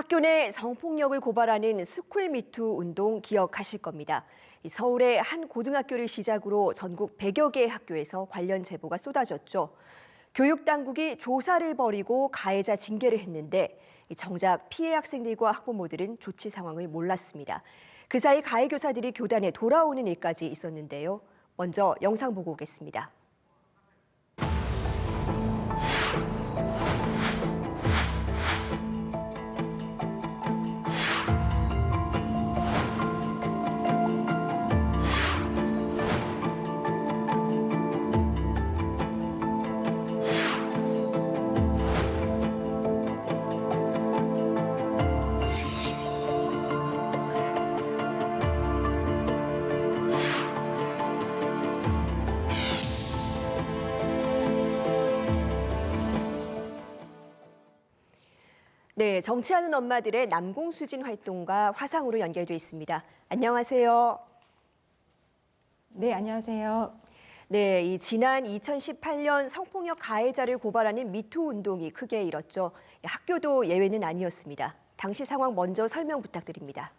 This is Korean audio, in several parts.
학교 내 성폭력을 고발하는 스쿨미투 운동 기억하실 겁니다. 서울의 한 고등학교를 시작으로 전국 100여 개의 학교에서 관련 제보가 쏟아졌죠. 교육당국이 조사를 벌이고 가해자 징계를 했는데 정작 피해 학생들과 학부모들은 조치 상황을 몰랐습니다. 그 사이 가해 교사들이 교단에 돌아오는 일까지 있었는데요. 먼저 영상 보고 오겠습니다. 네, 정치하는 엄마들의 남공수진 활동과 화상으로 연결돼 있습니다. 안녕하세요. 네, 안녕하세요. 네, 지난 2018년 성폭력 가해자를 고발하는 미투 운동이 크게 일었죠. 학교도 예외는 아니었습니다. 당시 상황 먼저 설명 부탁드립니다.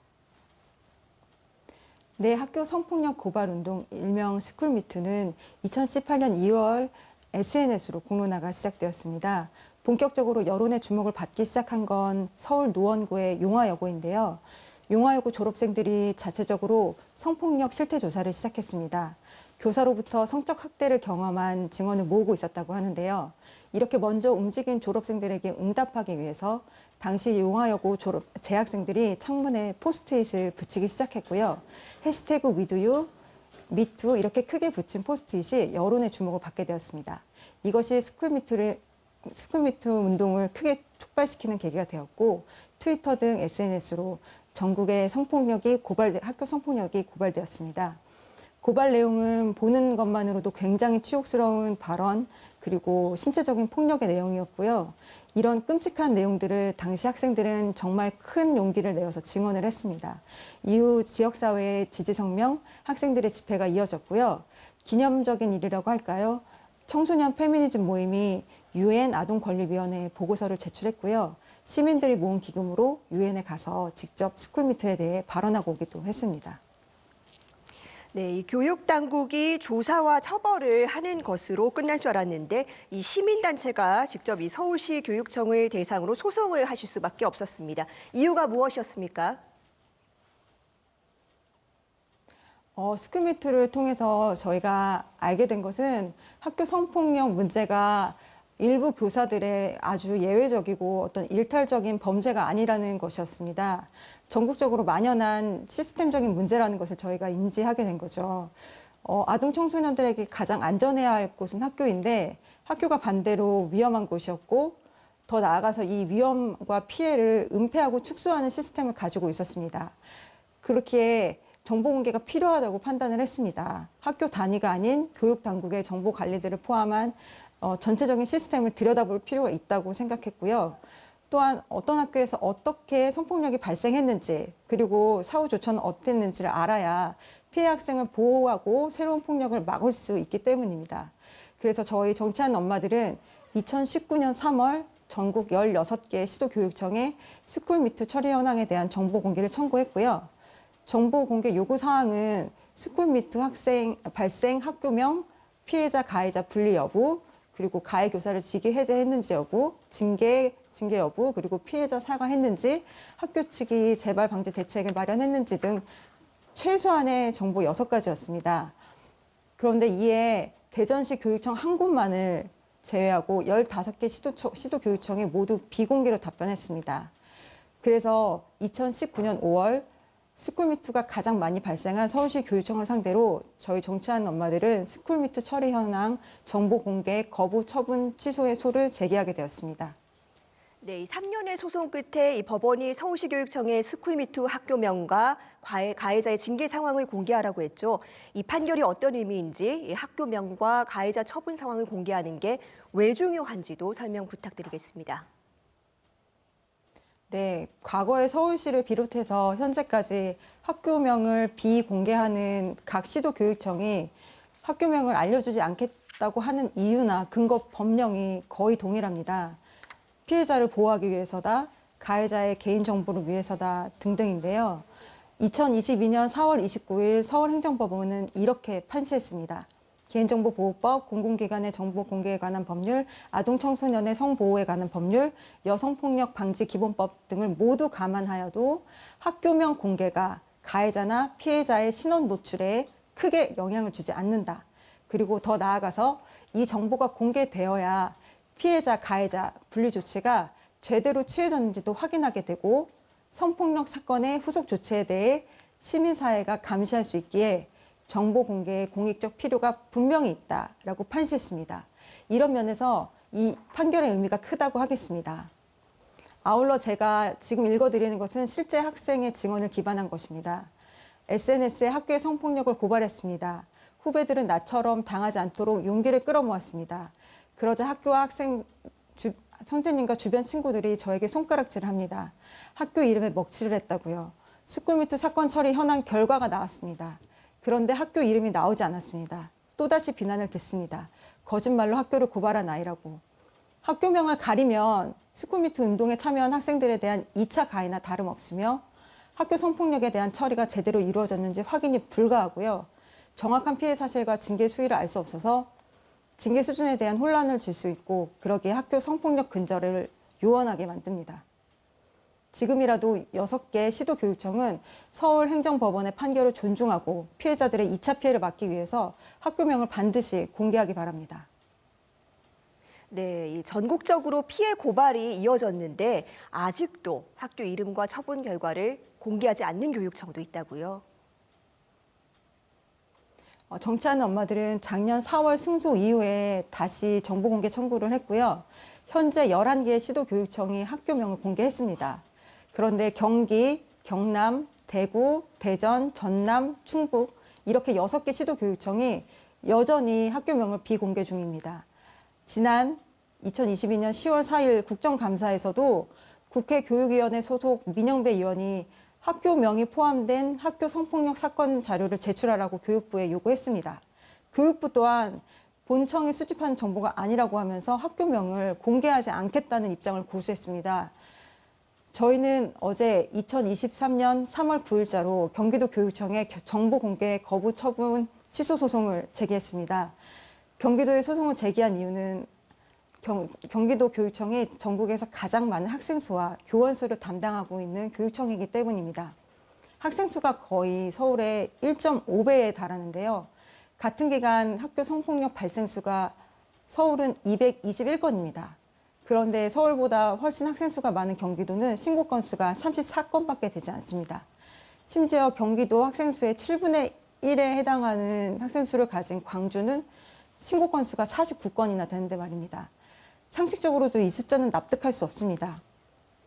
네, 학교 성폭력 고발 운동 일명 스쿨미투는 2018년 2월 SNS로 공론화가 시작되었습니다. 본격적으로 여론의 주목을 받기 시작한 건 서울 노원구의 용화여고인데요. 용화여고 졸업생들이 자체적으로 성폭력 실태 조사를 시작했습니다. 교사로부터 성적 학대를 경험한 증언을 모으고 있었다고 하는데요. 이렇게 먼저 움직인 졸업생들에게 응답하기 위해서 당시 용화여고 재학생들이 창문에 포스트잇을 붙이기 시작했고요. 해시태그 위드유, 미투 이렇게 크게 붙인 포스트잇이 여론의 주목을 받게 되었습니다. 이것이 스쿨미투 운동을 크게 촉발시키는 계기가 되었고 트위터 등 SNS로 전국의 학교 성폭력이 고발되었습니다. 고발 내용은 보는 것만으로도 굉장히 치욕스러운 발언 그리고 신체적인 폭력의 내용이었고요. 이런 끔찍한 내용들을 당시 학생들은 정말 큰 용기를 내어서 증언을 했습니다. 이후 지역사회의 지지 성명, 학생들의 집회가 이어졌고요. 기념적인 일이라고 할까요? 청소년 페미니즘 모임이 UN 아동권리위원회에 보고서를 제출했고요. 시민들이 모은 기금으로 유엔에 가서 직접 스쿨미투에 대해 발언하고 오기도 했습니다. 네, 이 교육당국이 조사와 처벌을 하는 것으로 끝날 줄 알았는데 이 시민단체가 직접 이 서울시 교육청을 대상으로 소송을 하실 수밖에 없었습니다. 이유가 무엇이었습니까? 스쿨미투를 통해서 저희가 알게 된 것은 학교 성폭력 문제가 일부 교사들의 아주 예외적이고 어떤 일탈적인 범죄가 아니라는 것이었습니다. 전국적으로 만연한 시스템적인 문제라는 것을 저희가 인지하게 된 거죠. 아동 청소년들에게 가장 안전해야 할 곳은 학교인데 학교가 반대로 위험한 곳이었고 더 나아가서 이 위험과 피해를 은폐하고 축소하는 시스템을 가지고 있었습니다. 그렇기에 정보 공개가 필요하다고 판단을 했습니다. 학교 단위가 아닌 교육 당국의 정보 관리들을 포함한 전체적인 시스템을 들여다볼 필요가 있다고 생각했고요. 또한 어떤 학교에서 어떻게 성폭력이 발생했는지 그리고 사후 조처는 어땠는지를 알아야 피해 학생을 보호하고 새로운 폭력을 막을 수 있기 때문입니다. 그래서 저희 정치하는 엄마들은 2019년 3월 전국 16개 시도교육청에 스쿨미투 처리 현황에 대한 정보 공개를 청구했고요. 정보 공개 요구 사항은 스쿨미투 발생 학교명, 피해자 가해자 분리 여부, 그리고 가해 교사를 직위 해제했는지 여부, 징계 여부, 그리고 피해자 사과했는지, 학교 측이 재발 방지 대책을 마련했는지 등 최소한의 정보 6가지였습니다. 그런데 이에 대전시 교육청 한 곳만을 제외하고 15개 시도교육청이 모두 비공개로 답변했습니다. 그래서 2019년 5월 스쿨미투가 가장 많이 발생한 서울시 교육청을 상대로 저희 정치하는 엄마들은 스쿨미투 처리 현황 정보 공개 거부 처분 취소의 소를 제기하게 되었습니다. 네, 3년의 소송 끝에 이 법원이 서울시 교육청에 스쿨미투 학교명과 가해자의 징계 상황을 공개하라고 했죠. 이 판결이 어떤 의미인지 이 학교명과 가해자 처분 상황을 공개하는 게 왜 중요한지도 설명 부탁드리겠습니다. 네, 과거에 서울시를 비롯해서 현재까지 학교명을 비공개하는 각 시도교육청이 학교명을 알려주지 않겠다고 하는 이유나 근거 법령이 거의 동일합니다. 피해자를 보호하기 위해서다, 가해자의 개인정보를 위해서다 등등인데요. 2022년 4월 29일 서울행정법원은 이렇게 판시했습니다. 개인정보보호법, 공공기관의 정보 공개에 관한 법률, 아동청소년의 성보호에 관한 법률, 여성폭력 방지 기본법 등을 모두 감안하여도 학교명 공개가 가해자나 피해자의 신원 노출에 크게 영향을 주지 않는다. 그리고 더 나아가서 이 정보가 공개되어야 피해자, 가해자 분리 조치가 제대로 취해졌는지도 확인하게 되고 성폭력 사건의 후속 조치에 대해 시민사회가 감시할 수 있기에 정보 공개의 공익적 필요가 분명히 있다라고 판시했습니다. 이런 면에서 이 판결의 의미가 크다고 하겠습니다. 아울러 제가 지금 읽어드리는 것은 실제 학생의 증언을 기반한 것입니다. SNS에 학교의 성폭력을 고발했습니다. 후배들은 나처럼 당하지 않도록 용기를 끌어모았습니다. 그러자 학교와 선생님과 주변 친구들이 저에게 손가락질을 합니다. 학교 이름에 먹칠을 했다고요. 스쿨미투 사건 처리 현황 결과가 나왔습니다. 그런데 학교 이름이 나오지 않았습니다. 또다시 비난을 듣습니다. 거짓말로 학교를 고발한 아이라고. 학교명을 가리면 스쿨미투 운동에 참여한 학생들에 대한 2차 가해나 다름없으며 학교 성폭력에 대한 처리가 제대로 이루어졌는지 확인이 불가하고요. 정확한 피해 사실과 징계 수위를 알 수 없어서 징계 수준에 대한 혼란을 줄 수 있고 그러기에 학교 성폭력 근절을 요원하게 만듭니다. 지금이라도 6개 시도교육청은 서울행정법원의 판결을 존중하고 피해자들의 2차 피해를 막기 위해서 학교명을 반드시 공개하기 바랍니다. 네, 전국적으로 피해 고발이 이어졌는데 아직도 학교 이름과 처분 결과를 공개하지 않는 교육청도 있다고요. 정치하는 엄마들은 작년 4월 승소 이후에 다시 정보 공개 청구를 했고요. 현재 11개의 시도교육청이 학교명을 공개했습니다. 그런데 경기, 경남, 대구, 대전, 전남, 충북 이렇게 6개 시도교육청이 여전히 학교명을 비공개 중입니다. 지난 2022년 10월 4일 국정감사에서도 국회 교육위원회 소속 민영배 의원이 학교명이 포함된 학교 성폭력 사건 자료를 제출하라고 교육부에 요구했습니다. 교육부 또한 본청이 수집한 정보가 아니라고 하면서 학교명을 공개하지 않겠다는 입장을 고수했습니다. 저희는 어제 2023년 3월 9일자로 경기도 교육청에 정보 공개 거부 처분 취소 소송을 제기했습니다. 경기도에 소송을 제기한 이유는 경기도 교육청이 전국에서 가장 많은 학생 수와 교원 수를 담당하고 있는 교육청이기 때문입니다. 학생 수가 거의 서울의 1.5배에 달하는데요. 같은 기간 학교 성폭력 발생 수가 서울은 221건입니다. 그런데 서울보다 훨씬 학생 수가 많은 경기도는 신고 건수가 34건밖에 되지 않습니다. 심지어 경기도 학생 수의 7분의 1에 해당하는 학생 수를 가진 광주는 신고 건수가 49건이나 되는데 말입니다. 상식적으로도 이 숫자는 납득할 수 없습니다.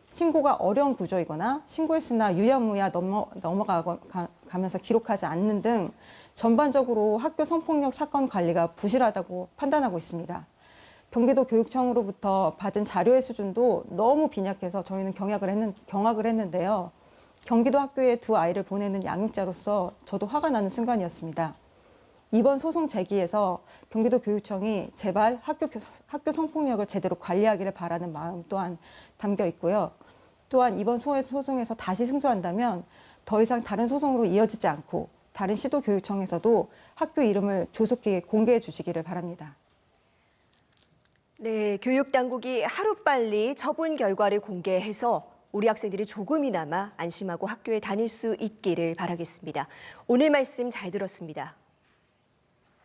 신고가 어려운 구조이거나 신고했으나 유야무야 넘어가면서 기록하지 않는 등 전반적으로 학교 성폭력 사건 관리가 부실하다고 판단하고 있습니다. 경기도 교육청으로부터 받은 자료의 수준도 너무 빈약해서 저희는 경악을 했는데요. 경기도 학교에 두 아이를 보내는 양육자로서 저도 화가 나는 순간이었습니다. 이번 소송 제기에서 경기도 교육청이 제발 학교 성폭력을 제대로 관리하기를 바라는 마음 또한 담겨 있고요. 또한 이번 소송에서 다시 승소한다면 더 이상 다른 소송으로 이어지지 않고 다른 시도 교육청에서도 학교 이름을 조속히 공개해 주시기를 바랍니다. 네, 교육당국이 하루빨리 처분 결과를 공개해서 우리 학생들이 조금이나마 안심하고 학교에 다닐 수 있기를 바라겠습니다. 오늘 말씀 잘 들었습니다.